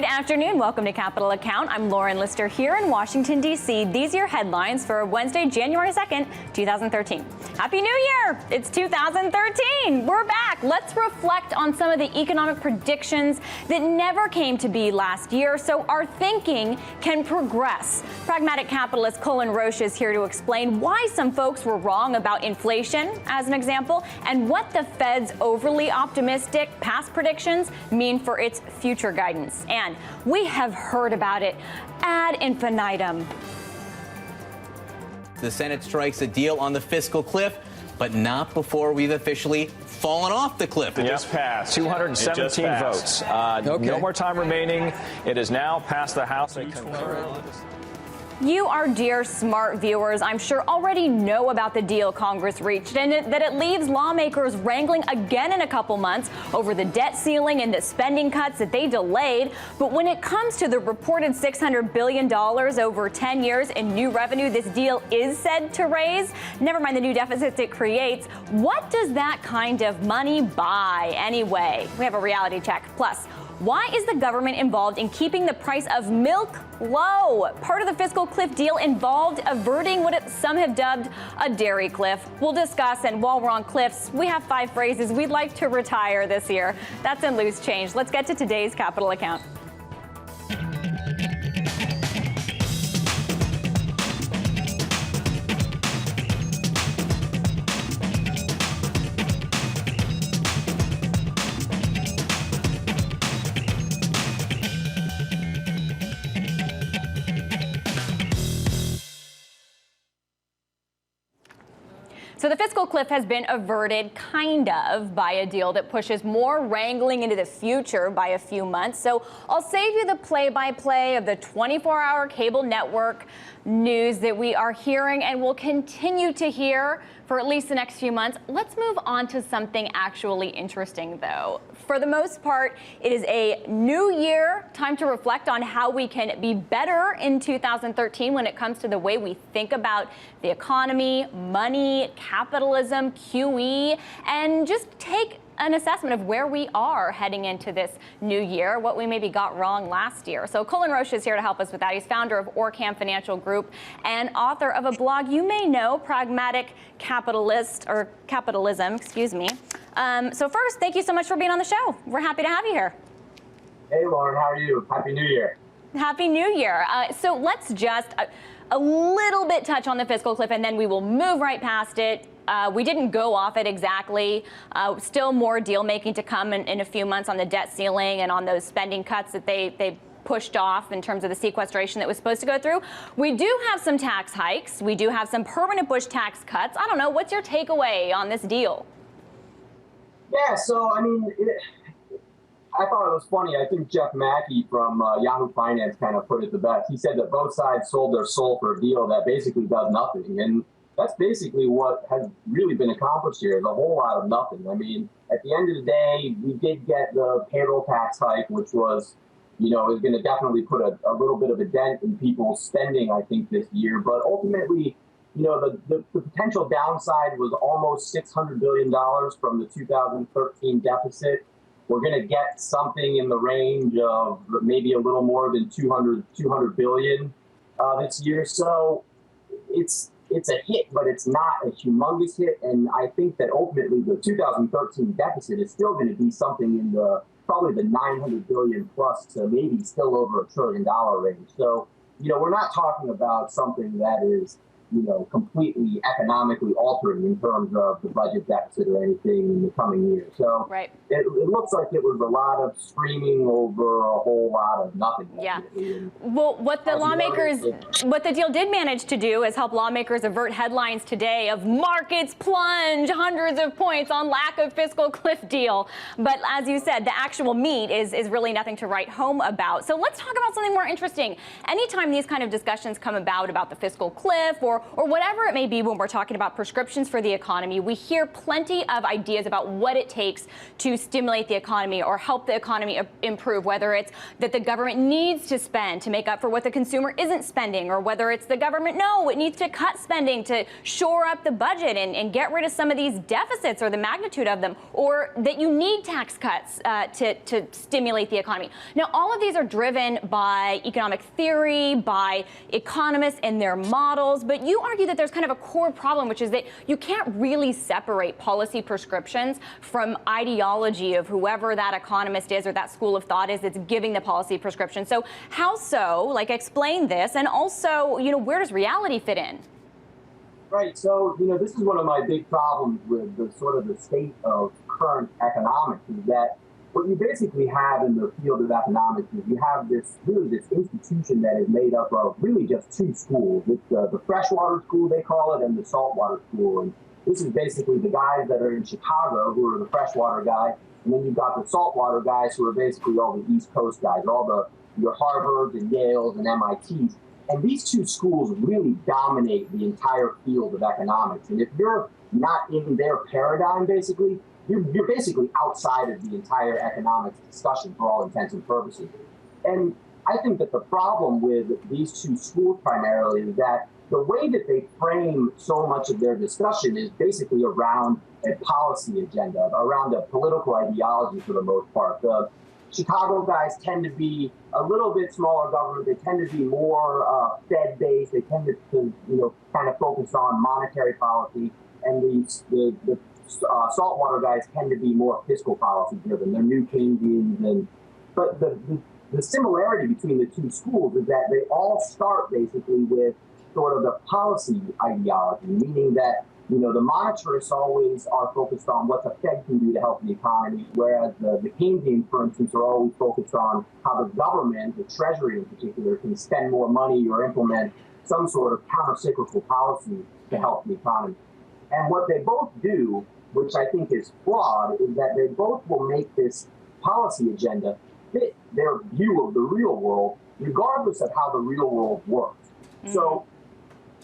Good afternoon. Welcome to Capital Account. I'm Lauren Lister here in Washington, D.C. These are your headlines for Wednesday, January 2nd, 2013. Happy New Year! It's 2013. We're back. Let's reflect on some of the economic predictions that never came to be last year so our thinking can progress. Pragmatic capitalist Colin Roche is here to explain why some folks were wrong about inflation, as an example, and what the Fed's overly optimistic past predictions mean for its future guidance. And we have heard about it ad infinitum. The Senate strikes a deal on the fiscal cliff, but not before we've officially fallen off the cliff. It just passed. 217 votes. No more time remaining. It is now passed the House. You, our dear smart viewers, I'm sure already know about the deal Congress reached and that it leaves lawmakers wrangling again in a couple months over the debt ceiling and the spending cuts that they delayed. But when it comes to the reported $600 billion over 10 years in new revenue this deal is said to raise, never mind the new deficits it creates, what does that kind of money buy anyway? We have a reality check. Plus, why is the government involved in keeping the price of milk low? Part of the fiscal cliff deal involved averting what some have dubbed a dairy cliff. We'll discuss, and while we're on cliffs, we have 5 phrases we'd like to retire this year. That's in loose change. Let's get to today's Capital Account. So the fiscal cliff has been averted kind of by a deal that pushes more wrangling into the future by a few months. So I'll save you the play-by-play of the 24-hour cable network news that we are hearing and will continue to hear for at least the next few months. Let's move on to something actually interesting, though. For the most part, it is a new year, time to reflect on how we can be better in 2013 when it comes to the way we think about the economy, money, capitalism, QE, and just take an assessment of where we are heading into this new year, what we maybe got wrong last year. So Colin Roche is here to help us with that. He's founder of Orcam Financial Group and author of a blog you may know, Pragmatic Capitalist, or Capitalism, excuse me. So first, thank you so much for being on the show. We're happy to have you here. Hey, Lauren, how are you? Happy New Year. Happy New Year. So let's just a little bit touch on the fiscal cliff, and then we will move right past it. We didn't go off it exactly. Still more deal making to come in a few months on the debt ceiling and on those spending cuts that they pushed off in terms of the sequestration that was supposed to go through. We do have some tax hikes. We do have some permanent Bush tax cuts. I don't know. What's your takeaway on this deal? Yeah, so, I mean, I thought it was funny. I think Jeff Mackey from Yahoo Finance kind of put it the best. He said that both sides sold their soul for a deal that basically does nothing. And that's basically what has really been accomplished here, is a whole lot of nothing. I mean, at the end of the day, we did get the payroll tax hike, which was, is going to definitely put a little bit of a dent in people's spending, I think, this year. But ultimately, the potential downside was almost $600 billion from the 2013 deficit. We're going to get something in the range of maybe a little more than 200 billion this year. So it's a hit, but it's not a humongous hit. And I think that ultimately the 2013 deficit is still going to be something in probably the 900 billion plus to maybe still over $1 trillion range. So, we're not talking about something that is, completely economically altering in terms of the budget deficit or anything in the coming year. So right. It looks like it was a lot of screaming over a whole lot of nothing. Yeah. Well, what the deal did manage to do is help lawmakers avert headlines today of markets plunge hundreds of points on lack of fiscal cliff deal. But as you said, the actual meat is really nothing to write home about. So let's talk about something more interesting. Anytime these kind of discussions come about the fiscal cliff or or whatever it may be when we're talking about prescriptions for the economy, we hear plenty of ideas about what it takes to stimulate the economy or help the economy improve, whether it's that the government needs to spend to make up for what the consumer isn't spending, or whether it's the government, no, it needs to cut spending to shore up the budget and get rid of some of these deficits or the magnitude of them, or that you need tax cuts to stimulate the economy. Now, all of these are driven by economic theory, by economists and their models, but you argue that there's kind of a core problem, which is that you can't really separate policy prescriptions from ideology of whoever that economist is or that school of thought is that's giving the policy prescription. So how so? Like, explain this, and also, where does reality fit in? Right. So, this is one of my big problems with the sort of the state of current economics, is that what you basically have in the field of economics is you have this institution that is made up of really just two schools. It's the freshwater school, they call it, and the saltwater school. And this is basically the guys that are in Chicago, who are the freshwater guys, and then you've got the saltwater guys, who are basically all the East Coast guys, all your Harvards and Yales and MITs. And these two schools really dominate the entire field of economics. And if you're not in their paradigm, basically, you're basically outside of the entire economics discussion for all intents and purposes. And I think that the problem with these two schools primarily is that the way that they frame so much of their discussion is basically around a policy agenda, around a political ideology for the most part. The Chicago guys tend to be a little bit smaller government. They tend to be more Fed-based. They tend to kind of focus on monetary policy. And the saltwater guys tend to be more fiscal policy driven. They're new Keynesians. But the similarity between the two schools is that they all start basically with sort of the policy ideology, meaning that the monetarists always are focused on what the Fed can do to help the economy, whereas the Keynesians, for instance, are always focused on how the government, the Treasury in particular, can spend more money or implement some sort of counter-cyclical policy to help the economy. And what they both do, which I think is flawed, is that they both will make this policy agenda fit their view of the real world, regardless of how the real world works. Mm-hmm. So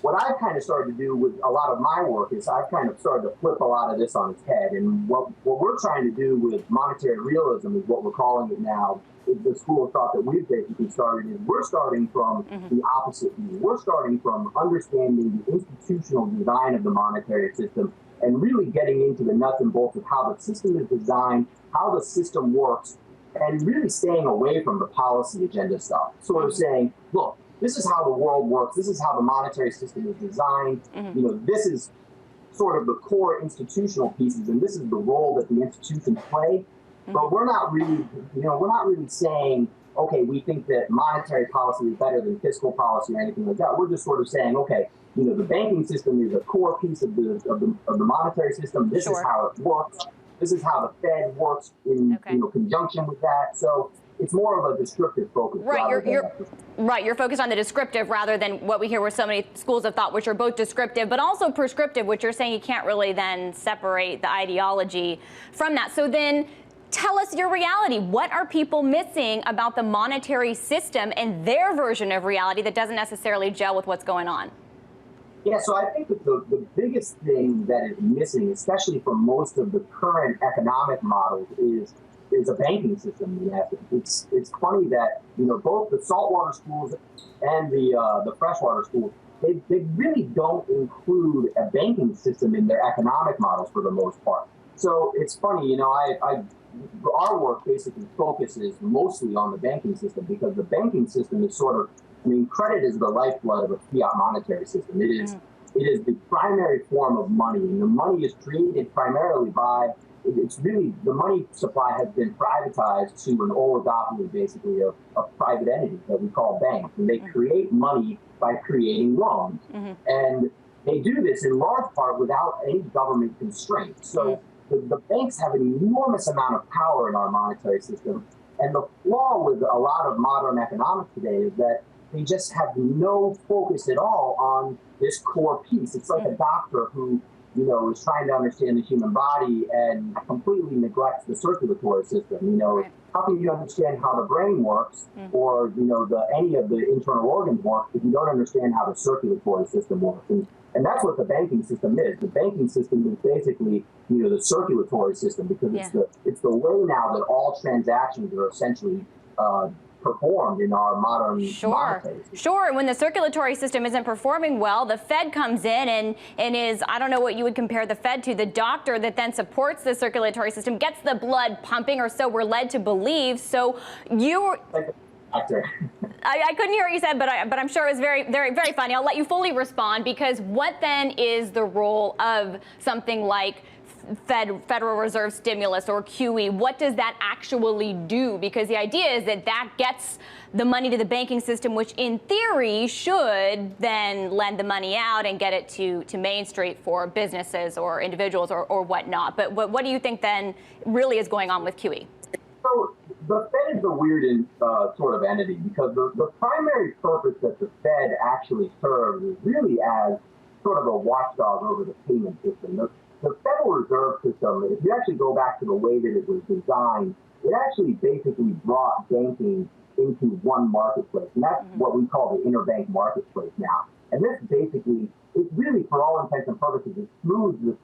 what I've kind of started to do with a lot of my work is I've kind of started to flip a lot of this on its head. And what we're trying to do with monetary realism is what we're calling it now. The school of thought that we've basically started is we're starting from the opposite view. We're starting from understanding the institutional design of the monetary system and really getting into the nuts and bolts of how the system is designed, how the system works, and really staying away from the policy agenda stuff. Sort of saying, look, this is how the world works. This is how the monetary system is designed. This is sort of the core institutional pieces, and this is the role that the institutions play. But we're not really, saying, okay, we think that monetary policy is better than fiscal policy or anything like that. We're just sort of saying, okay, the banking system is a core piece of the monetary system. This is how it works. This is how the Fed works in conjunction with that. So it's more of a descriptive focus. Right, you're focused on the descriptive rather than what we hear with so many schools of thought, which are both descriptive but also prescriptive, which you're saying you can't really then separate the ideology from that. So then tell us your reality. What are people missing about the monetary system and their version of reality that doesn't necessarily gel with what's going on? Yeah, so I think that the biggest thing that is missing, especially for most of the current economic models, is a banking system in essence. It's funny that both the saltwater schools and the freshwater schools, they really don't include a banking system in their economic models for the most part. So it's funny, our work basically focuses mostly on the banking system because the banking system is sort of, credit is the lifeblood of a fiat monetary system. It is the primary form of money, and the money is created primarily by, the money supply has been privatized to an oligopoly, basically, of private entities that we call banks. And they create money by creating loans. And they do this in large part without any government constraints. So the banks have an enormous amount of power in our monetary system. And the flaw with a lot of modern economics today is that they just have no focus at all on this core piece. It's like a doctor who is trying to understand the human body and completely neglects the circulatory system. Right. How can you understand how the brain works or, any of the internal organs work if you don't understand how the circulatory system works? And that's what the banking system is. The banking system is basically, the circulatory system, because it's the way now that all transactions are essentially performed in our modern monetary system. Sure. And when the circulatory system isn't performing well, the Fed comes in and is, I don't know what you would compare the Fed to, the doctor that then supports the circulatory system, gets the blood pumping, or so we're led to believe. So you... I couldn't hear what you said, but I'm sure it was very, very, very funny. I'll let you fully respond, because what then is the role of something like Federal Reserve stimulus or QE? What does that actually do? Because the idea is that gets the money to the banking system, which in theory should then lend the money out and get it to Main Street for businesses or individuals or whatnot. But what do you think then really is going on with QE? So the Fed is a weird sort of entity, because the primary purpose that the Fed actually serves is really as sort of a watchdog over the payment system. The Federal Reserve System, if you actually go back to the way that it was designed, it actually basically brought banking into one marketplace. And that's what we call the interbank marketplace now. And this basically, it really, for all intents and purposes, it smooths the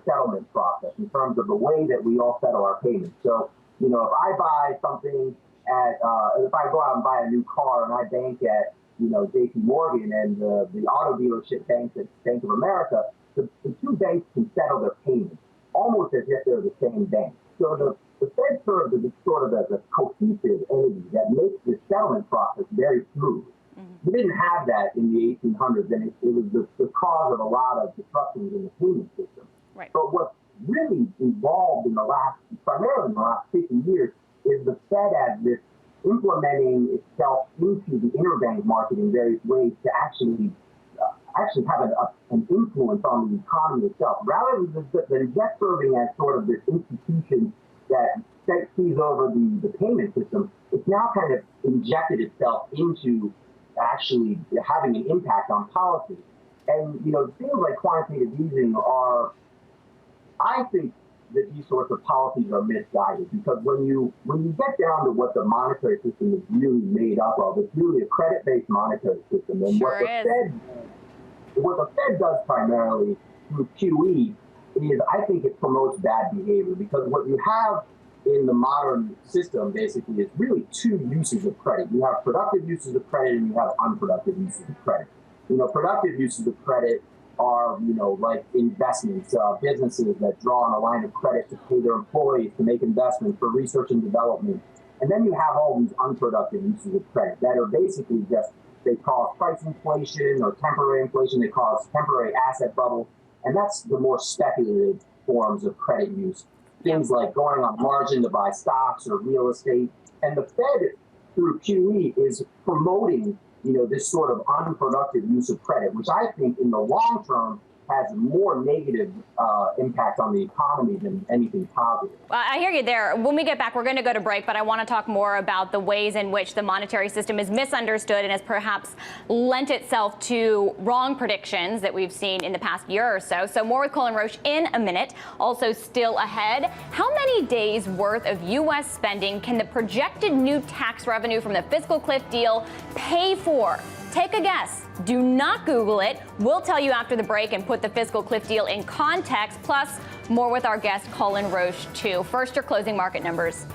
settlement process in terms of the way that we all settle our payments. So, if I buy something if I go out and buy a new car and I bank at, JP Morgan and the auto dealership banks at Bank of America, the two banks can settle their payments almost as if they're the same bank. So the Fed serves as sort of as a cohesive entity that makes the settlement process very smooth. We didn't have that in the 1800s, and it was the cause of a lot of disruptions in the payment system. Right. But what's really evolved primarily in the last 50 years, is the Fed as this implementing itself into the interbank market in various ways to actually have an influence on the economy itself, rather than just serving as sort of this institution that sees over the payment system. It's now kind of injected itself into actually having an impact on policy. And, things like quantitative easing are, I think that these sorts of policies are misguided, because when you get down to what the monetary system is really made up of, it's really a credit-based monetary system. And what the Fed does primarily through QE is, I think it promotes bad behavior, because what you have in the modern system basically is really two uses of credit. You have productive uses of credit and you have unproductive uses of credit. Productive uses of credit are, like investments, businesses that draw on a line of credit to pay their employees, to make investments for research and development. And then you have all these unproductive uses of credit that are basically just, they cause price inflation or temporary inflation, they cause temporary asset bubbles, and that's the more speculative forms of credit use. Things like going on margin to buy stocks or real estate. And the Fed, through QE, is promoting this sort of unproductive use of credit, which I think in the long term has more negative impact on the economy than anything positive. I hear you there. When we get back, we're going to go to break, but I want to talk more about the ways in which the monetary system is misunderstood and has perhaps lent itself to wrong predictions that we've seen in the past year or so. So more with Colin Roche in a minute. Also still ahead, how many days worth of U.S. spending can the projected new tax revenue from the fiscal cliff deal pay for? Take a guess. Do not Google it. We'll tell you after the break and put the fiscal cliff deal in context, plus more with our guest Colin Roche, too. First, your closing market numbers.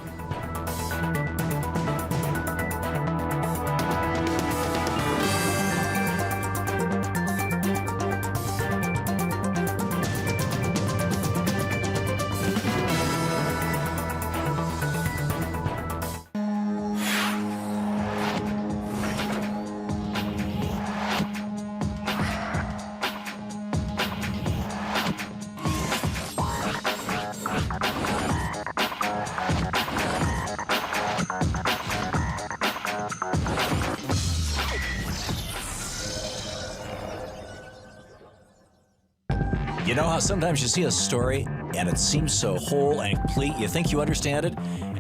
You know how sometimes you see a story and it seems so whole and complete, you think you understand it,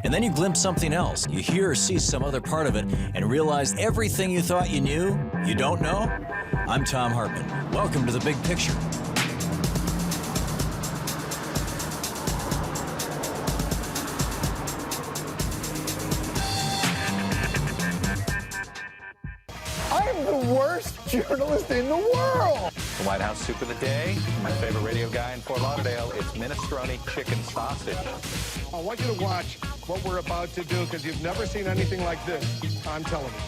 and then you glimpse something else. You hear or see some other part of it and realize everything you thought you knew, you don't know? I'm Thom Hartmann. Welcome to The Big Picture. worst journalist in the world. The White House soup of the day, my favorite radio guy in Fort Lauderdale, it's minestrone chicken sausage. I want you to watch what we're about to do because you've never seen anything like this on television.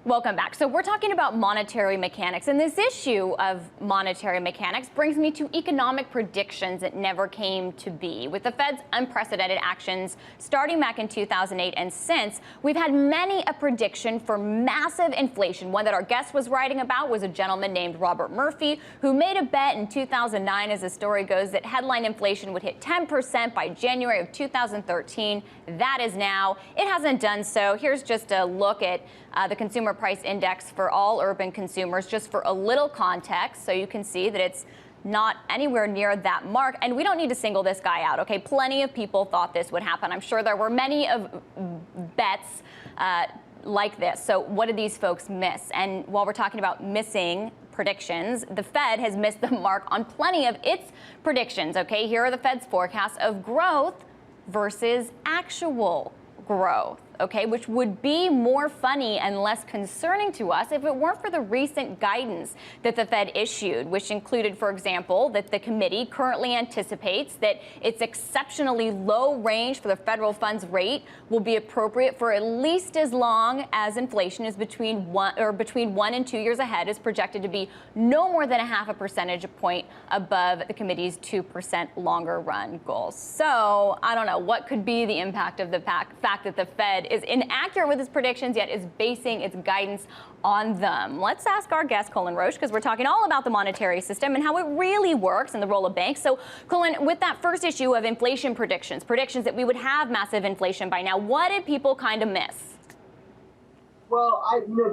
Welcome back. So we're talking about monetary mechanics, and this issue of monetary mechanics brings me to economic predictions that never came to be. With the Fed's unprecedented actions starting back in 2008 and since, we've had many a prediction for massive inflation. One that our guest was writing about was a gentleman named Robert Murphy, who made a bet in 2009, as the story goes, that headline inflation would hit 10% by January of 2013. That is now. It hasn't done so. Here's just a look at the Consumer Price Index for all urban consumers, just for a little context, so you can see that it's not anywhere near that mark. And we don't need to single this guy out, okay? Plenty of people thought this would happen. I'm sure there were many of bets like this. So what did these folks miss? And while we're talking about missing predictions, the Fed has missed the mark on plenty of its predictions, okay? Here are the Fed's forecasts of growth versus actual growth, okay, which would be more funny and less concerning to us if it weren't for the recent guidance that the Fed issued, which included, for example, that the committee currently anticipates that its exceptionally low range for the federal funds rate will be appropriate for at least as long as inflation is between 1 and 2 years ahead, is projected to be no more than a half a percentage point above the committee's 2% longer run goals. So I don't know what could be the impact of the fact that the Fed is inaccurate with its predictions, yet is basing its guidance on them. Let's ask our guest, Colin Roche, because we're talking all about the monetary system and how it really works and the role of banks. So, Colin, with that first issue of inflation predictions that we would have massive inflation by now, what did people kind of miss? Well,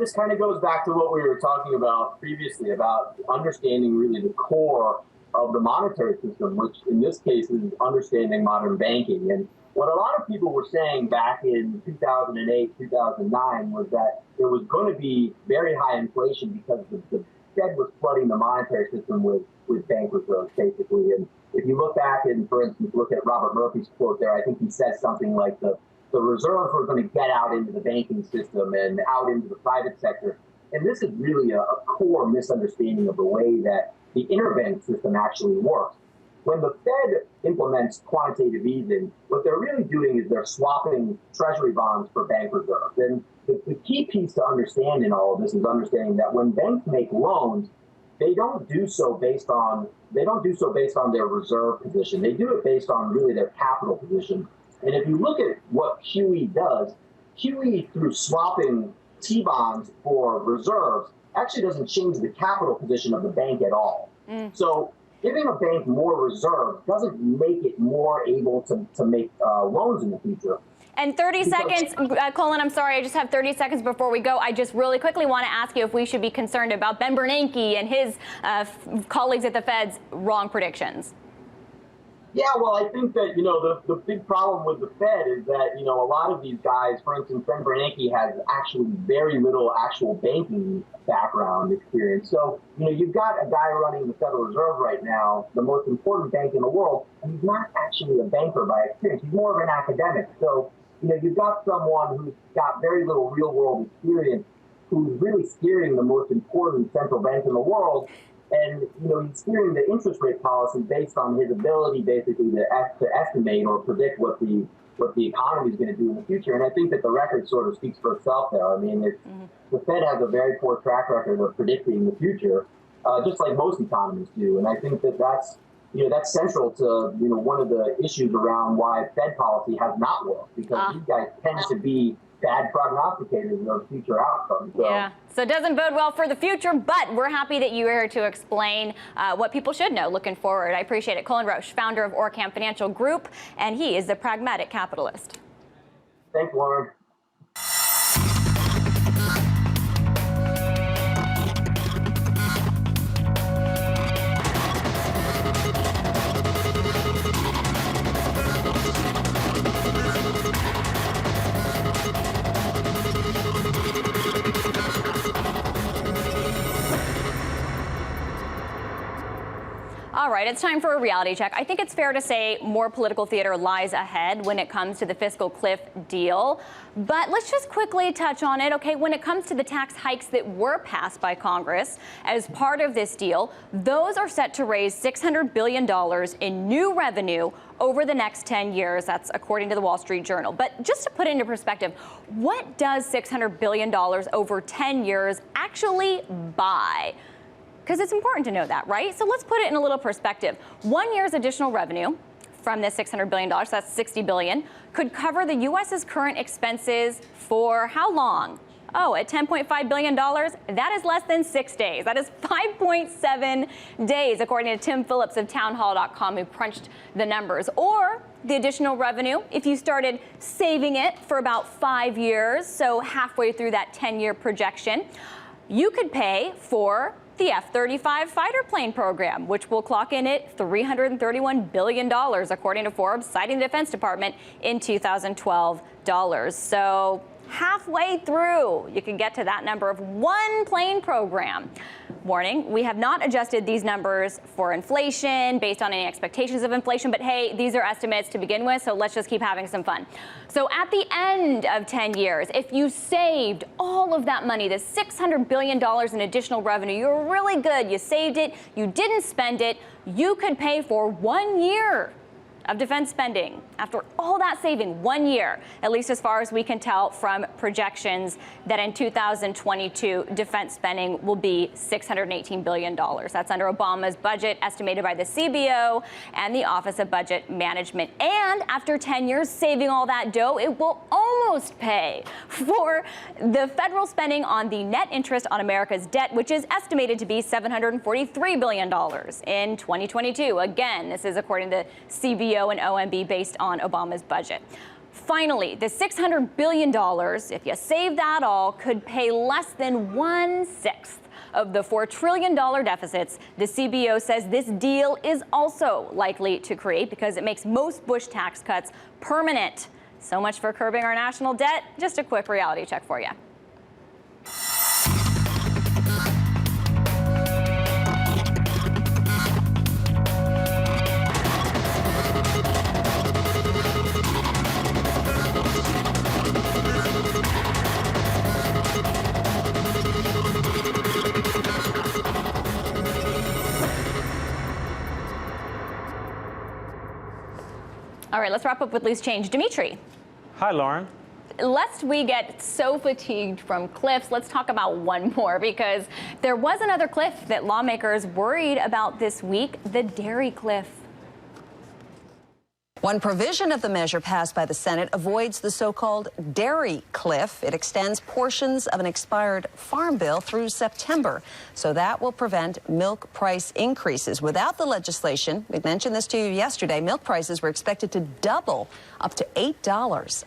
this kind of goes back to what we were talking about previously about understanding really the core of the monetary system, which in this case is understanding modern banking. And what a lot of people were saying back in 2008, 2009 was that there was going to be very high inflation because the Fed was flooding the monetary system with bank reserves, basically. And if you look back and, for instance, look at Robert Murphy's quote there, I think he says something like the reserves were going to get out into the banking system and out into the private sector. And this is really a core misunderstanding of the way that the interbank system actually works. When the Fed implements quantitative easing, what they're really doing is they're swapping treasury bonds for bank reserves. And the key piece to understand in all of this is understanding that when banks make loans, they don't do so based on their reserve position. They do it based on really their capital position. And if you look at what QE does, QE through swapping T-bonds for reserves actually doesn't change the capital position of the bank at all. So giving a bank more reserves doesn't make it more able to make loans in the future. And 30 seconds, Colin, I'm sorry, I just have 30 seconds before we go. I just really quickly want to ask you if we should be concerned about Ben Bernanke and his colleagues at the Fed's wrong predictions. Yeah, well, I think that, the big problem with the Fed is that, a lot of these guys, for instance, Ben Bernanke has actually very little actual banking background experience. So, you've got a guy running the Federal Reserve right now, the most important bank in the world, and he's not actually a banker by experience. He's more of an academic. So, you've got someone who's got very little real-world experience who's really steering the most important central bank in the world. And, he's steering the interest rate policy based on his ability basically to estimate or predict what the economy is going to do in the future. And I think that the record sort of speaks for itself there. I mean, the Fed has a very poor track record of predicting the future, just like most economists do. And I think that that's central to, one of the issues around why Fed policy has not worked, because these guys tend to be bad prognosticators of future outcomes. So it doesn't bode well for the future, but we're happy that you're here to explain what people should know looking forward. I appreciate it. Colin Roche, founder of Orcam Financial Group, and he is the pragmatic capitalist. Thanks, Lauren. right, it's time for a reality check. I think it's fair to say more political theater lies ahead when it comes to the fiscal cliff deal. But let's just quickly touch on it. Okay, when it comes to the tax hikes that were passed by Congress as part of this deal, those are set to raise $600 billion in new revenue over the next 10 years. That's according to the Wall Street Journal. But just to put it into perspective, what does $600 billion over 10 years actually buy? Because it's important to know that, right? So let's put it in a little perspective. 1 year's additional revenue from this $600 billion, so that's $60 billion, could cover the U.S.'s current expenses for how long? Oh, at $10.5 billion, that is less than 6 days. That is 5.7 days, according to Tim Phillips of townhall.com, who crunched the numbers. Or the additional revenue, if you started saving it for about 5 years, so halfway through that 10-year projection, you could pay for the F-35 fighter plane program, which will clock in at $331 billion, according to Forbes, citing the Defense Department in 2012 dollars. So halfway through, you can get to that number of one plane program. Warning, we have not adjusted these numbers for inflation based on any expectations of inflation, but hey, these are estimates to begin with, so let's just keep having some fun. So at the end of 10 years, if you saved all of that money, the $600 billion in additional revenue, you're really good, you saved it, you didn't spend it, you could pay for 1 year of defense spending after all that saving. 1 year, at least as far as we can tell from projections that in 2022 defense spending will be $618 billion. That's under Obama's budget estimated by the CBO and the Office of Budget Management. And after 10 years saving all that dough, it will almost pay for the federal spending on the net interest on America's debt, which is estimated to be $743 billion in 2022. Again, this is according to CBO and OMB based on Obama's budget. Finally, the $600 billion, if you save that all, could pay less than 1/6 of the $4 trillion deficits the CBO says this deal is also likely to create because it makes most Bush tax cuts permanent. So much for curbing our national debt. Just a quick reality check for you. All right, let's wrap up with loose change. Dimitri. Hi, Lauren. Lest we get so fatigued from cliffs, let's talk about one more because there was another cliff that lawmakers worried about this week, the dairy cliff. One provision of the measure passed by the Senate avoids the so-called dairy cliff. It extends portions of an expired farm bill through September, so that will prevent milk price increases. Without the legislation, we mentioned this to you yesterday, milk prices were expected to double up to $8.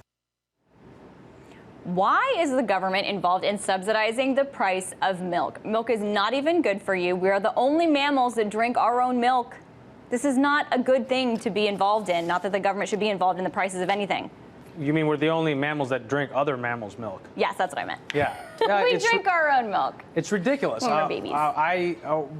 Why is the government involved in subsidizing the price of milk? Milk is not even good for you. We are the only mammals that drink our own milk. This is not a good thing to be involved in, not that the government should be involved in the prices of anything. You mean we're the only mammals that drink other mammals' milk? Yes, that's what I meant. Yeah. We drink our own milk. It's ridiculous. When we're babies.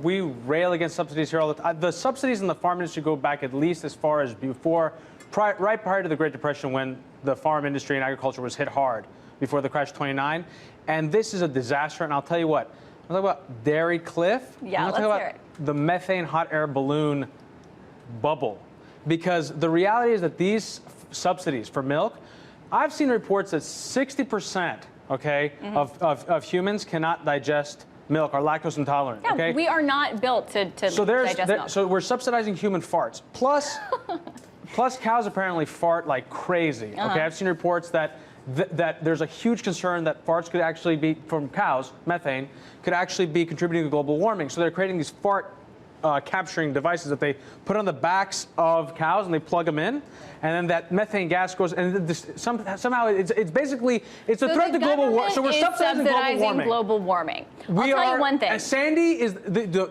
We rail against subsidies here all the time. The subsidies in the farm industry go back at least as far as before, right prior to the Great Depression when the farm industry and agriculture was hit hard before the crash of 29. And this is a disaster, and I'll tell you what. I'm talking about Dairy Cliff. Yeah, let's hear it. The methane hot air balloon bubble, because the reality is that these subsidies for milk, I've seen reports that 60%, of humans cannot digest milk, are lactose intolerant. Yeah, okay, we are not built to digest milk. So we're subsidizing human farts. Plus cows apparently fart like crazy. Okay, I've seen reports that there's a huge concern that farts could actually be, from cows, methane, could actually be contributing to global warming. So they're creating these fart capturing devices that they put on the backs of cows and they plug them in, and then that methane gas goes, and somehow it's basically a threat to global warming. So we're subsidizing global warming. I'll tell you one thing. Sandy is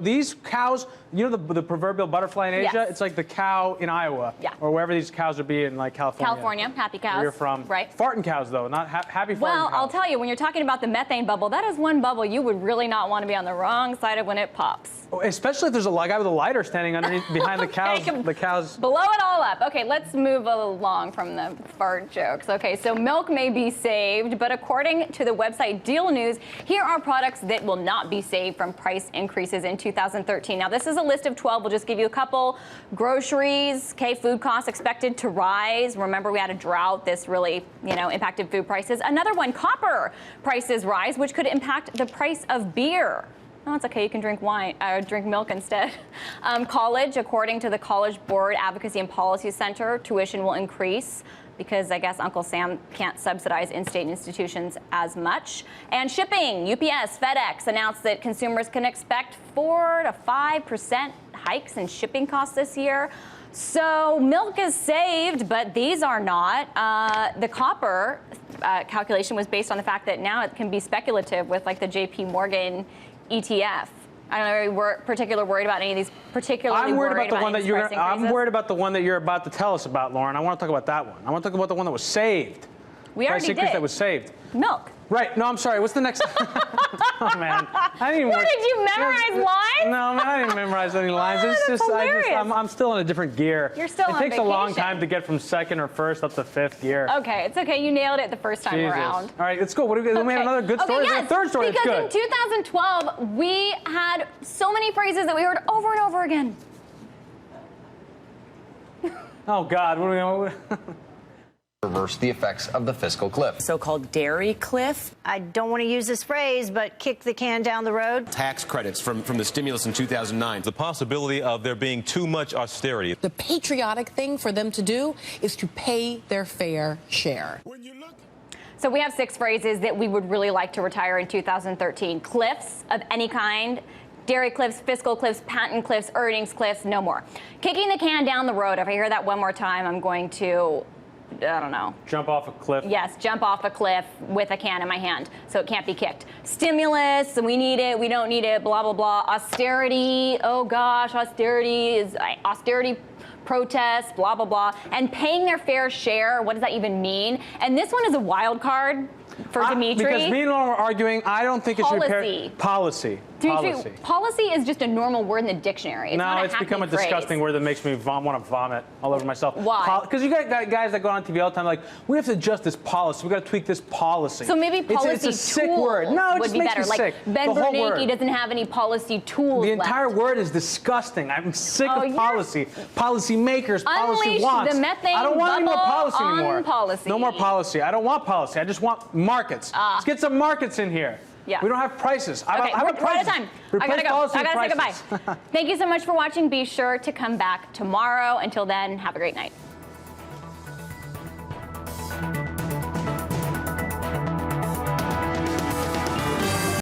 these cows. You know the proverbial butterfly in Asia? Yes. It's like the cow in Iowa, or wherever these cows would be in, like California. California, happy cows. Where you're from. Right. Farting cows, though, not happy farting cows. Well, I'll tell you, when you're talking about the methane bubble, that is one bubble you would really not want to be on the wrong side of when it pops. Especially if there's a guy with a lighter standing underneath behind the cows. Okay, The cows. Blow it all up. Okay, let's move along from the fart jokes. Okay, so milk may be saved, but according to the website Deal News, here are products that will not be saved from price increases in 2013. Now, this is a list of 12. We'll just give you a couple. Groceries, okay, food costs expected to rise. Remember, we had a drought. This really, impacted food prices. Another one, copper prices rise, which could impact the price of beer. No, it's okay. You can drink wine, drink milk instead. College, according to the College Board Advocacy and Policy Center, tuition will increase because I guess Uncle Sam can't subsidize in-state institutions as much. And shipping, UPS, FedEx announced that consumers can expect 4 to 5% hikes in shipping costs this year. So milk is saved, but these are not. The copper calculation was based on the fact that now it can be speculative with like the JP Morgan ETF. I don't know if you're particularly worried about any of these particularly I'm worried about the one that price I'm increases. worried about the one that you're about to tell us about, Lauren. I want to talk about that one. I want to talk about the one that was saved. We price already increase did. that was saved. Milk. Right. No, I'm sorry. What's the next? Oh man, I didn't even. What, did you memorize lines? No, man, I didn't memorize any lines. It's that's just, hilarious. I'm still in a different gear. You're still It on takes a long vacation. time to get from second or first up to fifth gear. Okay, it's okay. You nailed it the first time Jesus. around. All right, let's go. What do we have another good story? Okay, There's a third story that's because good. in 2012, we had so many phrases that we heard over and over again. Oh God, what do we? Reverse the effects of the fiscal cliff. So-called dairy cliff. I don't want to use this phrase, but kick the can down the road. Tax credits from the stimulus in 2009. The possibility of there being too much austerity. The patriotic thing for them to do is to pay their fair share. So we have 6 phrases that we would really like to retire in 2013. Cliffs of any kind. Dairy cliffs, fiscal cliffs, patent cliffs, earnings cliffs, no more. Kicking the can down the road. If I hear that one more time, I'm going to, I don't know. Jump off a cliff. Yes, jump off a cliff with a can in my hand, so it can't be kicked. Stimulus, we need it, we don't need it, blah, blah, blah. Austerity, oh gosh, austerity protests, blah, blah, blah. And paying their fair share, what does that even mean? And this one is a wild card for Dimitri. Because me and Lauren were arguing, I don't think it should be policy. Dimitri, policy is just a normal word in the dictionary. It's not it's a become a happy phrase. disgusting word that makes me want to vomit all over myself. Why? Because you got guys that go on TV all the time like, we have to adjust this policy. We got to tweak this policy. So maybe policy it's a sick word. No, it would just be makes better. me like sick. Ben The whole word. Bernanke doesn't have any policy tools The left. entire word is disgusting. I'm sick of policy. Policy makers, policy Unleash wants. the methane I don't want any more bubble policy on anymore. policy. No more policy. I don't want policy. I just want markets. Let's get some markets in here. Yeah. We don't have prices. Okay, we're out of time. I gotta go. I gotta say goodbye. Thank you so much for watching. Be sure to come back tomorrow. Until then, have a great night.